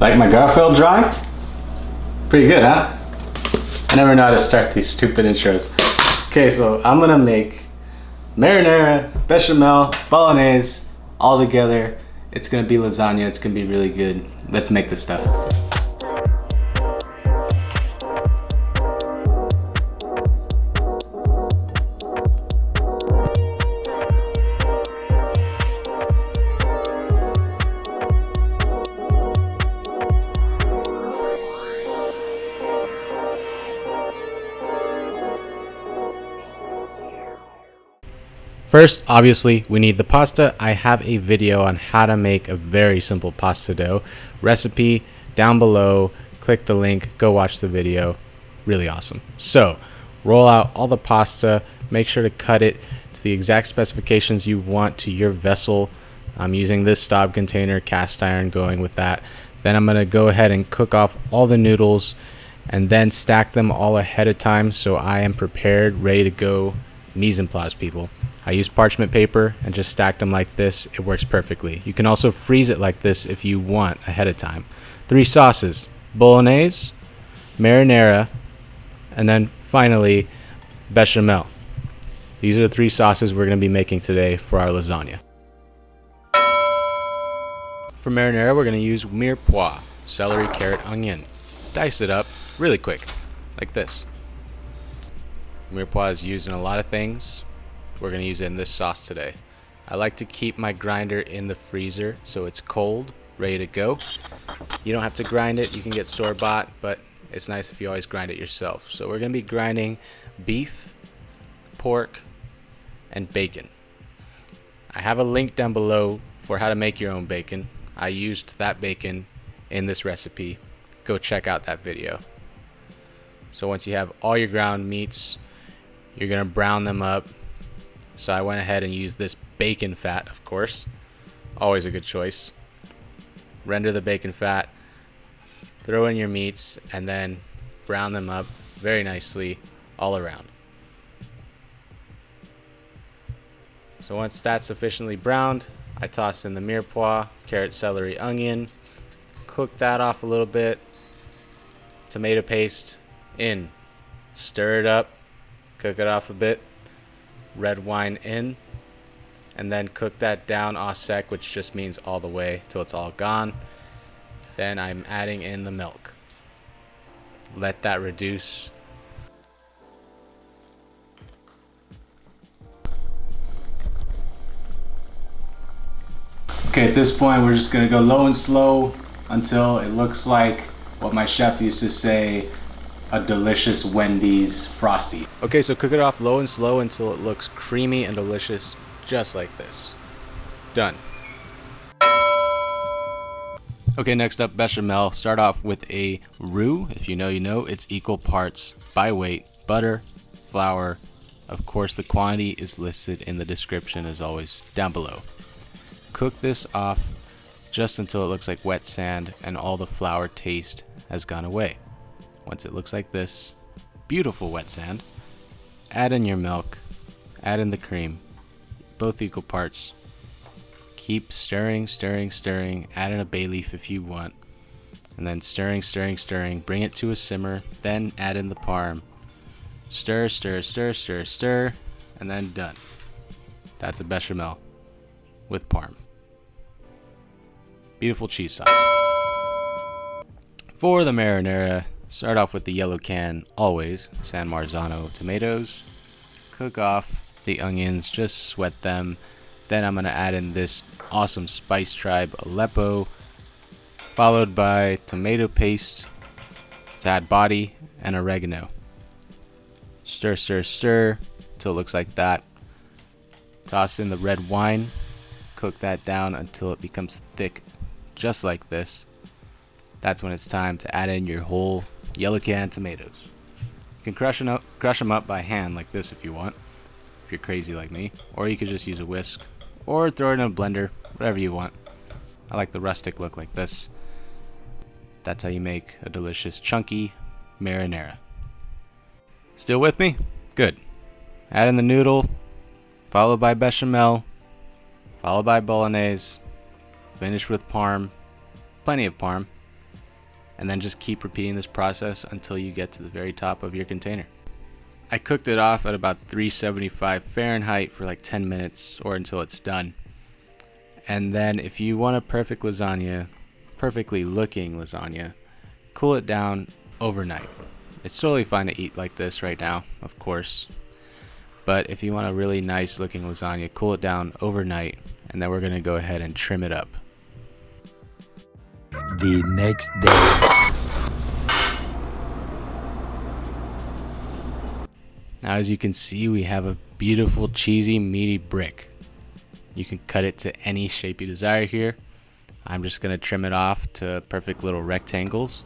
Like my Garfield drawing? Pretty good, huh? I never know how to start these stupid intros. Okay, so I'm gonna make marinara, bechamel, bolognese, all together. It's gonna be lasagna, it's gonna be really good. Let's make this stuff. First, obviously, we need the pasta. I have a video on how to make a very simple pasta dough recipe down below. Click the link, go watch the video. Really awesome. So, roll out all the pasta. Make sure to cut it to the exact specifications you want to your vessel. I'm using this Staub container, cast iron, going with that. Then I'm going to go ahead and cook off all the noodles and then stack them all ahead of time so I am prepared, ready to go. Mise en place, people. I used parchment paper and just stacked them like this. It works perfectly. You can also freeze it like this if you want ahead of time. 3 sauces: bolognese, marinara, and then finally bechamel. These are the 3 sauces we're going to be making today for our lasagna. For marinara, we're going to use mirepoix, celery, carrot, onion. Dice it up really quick, like this. Mirepoix is used in a lot of things. We're going to use it in this sauce today. I like to keep my grinder in the freezer so it's cold, ready to go. You don't have to grind it, you can get store-bought, but it's nice if you always grind it yourself. So we're going to be grinding beef, pork, and bacon. I have a link down below for how to make your own bacon. I used that bacon in this recipe. Go check out that video. So once you have all your ground meats, you're going to brown them up. So I went ahead and used this bacon fat, of course. Always a good choice. Render the bacon fat, throw in your meats, and then brown them up very nicely all around. So once that's sufficiently browned, I toss in the mirepoix, carrot, celery, onion, cook that off a little bit, tomato paste in, stir it up, cook it off a bit, red wine in, and then cook that down au sec, which just means all the way till it's all gone. Then I'm adding in the milk. Let that reduce. Okay, at this point we're just gonna go low and slow until it looks like what my chef used to say, a delicious Wendy's Frosty. Okay, so cook it off low and slow until it looks creamy and delicious, just like this. Done. Okay, next up, bechamel. Start off with a roux. If you know, you know. It's equal parts by weight, butter, flour. Of course, the quantity is listed in the description as always down below. Cook this off just until it looks like wet sand and all the flour taste has gone away. Once it looks like this, beautiful wet sand, add in your milk, add in the cream, both equal parts. Keep stirring, stirring, stirring, add in a bay leaf if you want, and then stirring, stirring, stirring, bring it to a simmer, then add in the parm. Stir, stir, stir, stir, stir, and then done. That's a bechamel with parm. Beautiful cheese sauce. For the marinara, start off with the yellow can, always, San Marzano Tomatoes. Cook off the onions, just sweat them. Then I'm going to add in this awesome spice tribe, Aleppo, followed by tomato paste to add body and oregano. Stir, stir, stir till it looks like that. Toss in the red wine. Cook that down until it becomes thick, just like this. That's when it's time to add in your whole yellow can tomatoes. You can crush them up by hand like this if you want, if you're crazy like me, or you could just use a whisk, or throw it in a blender, whatever you want. I like the rustic look like this. That's how you make a delicious chunky marinara. Still with me? Good. Add in the noodle, followed by bechamel, followed by bolognese, finish with parm, plenty of parm, and then just keep repeating this process until you get to the very top of your container. I cooked it off at about 375 Fahrenheit for like 10 minutes or until it's done. And then if you want a perfect lasagna, perfectly looking lasagna, cool it down overnight. It's totally fine to eat like this right now, of course. But if you want a really nice looking lasagna, cool it down overnight, and then we're going to go ahead and trim it up. The next day. Now as you can see, we have a beautiful cheesy meaty brick. You can cut it to any shape you desire here. I'm just going to trim it off to perfect little rectangles.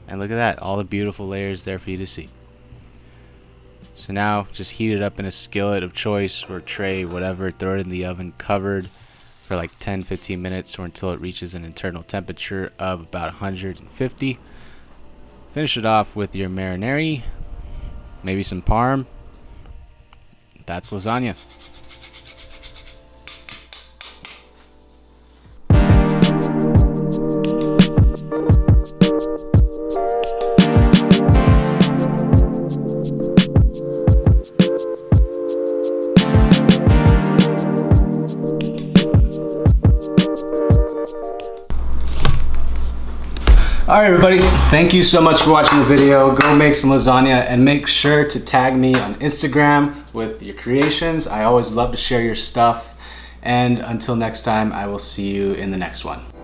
And look at that, all the beautiful layers there for you to see. So now just heat it up in a skillet of choice or tray, whatever, throw it in the oven covered for like 10-15 minutes or until it reaches an internal temperature of about 150. Finish it off with your marinara, maybe some parm. That's lasagna. Alright everybody, thank you so much for watching the video. Go make some lasagna and make sure to tag me on Instagram with your creations. I always love to share your stuff. And until next time, I will see you in the next one.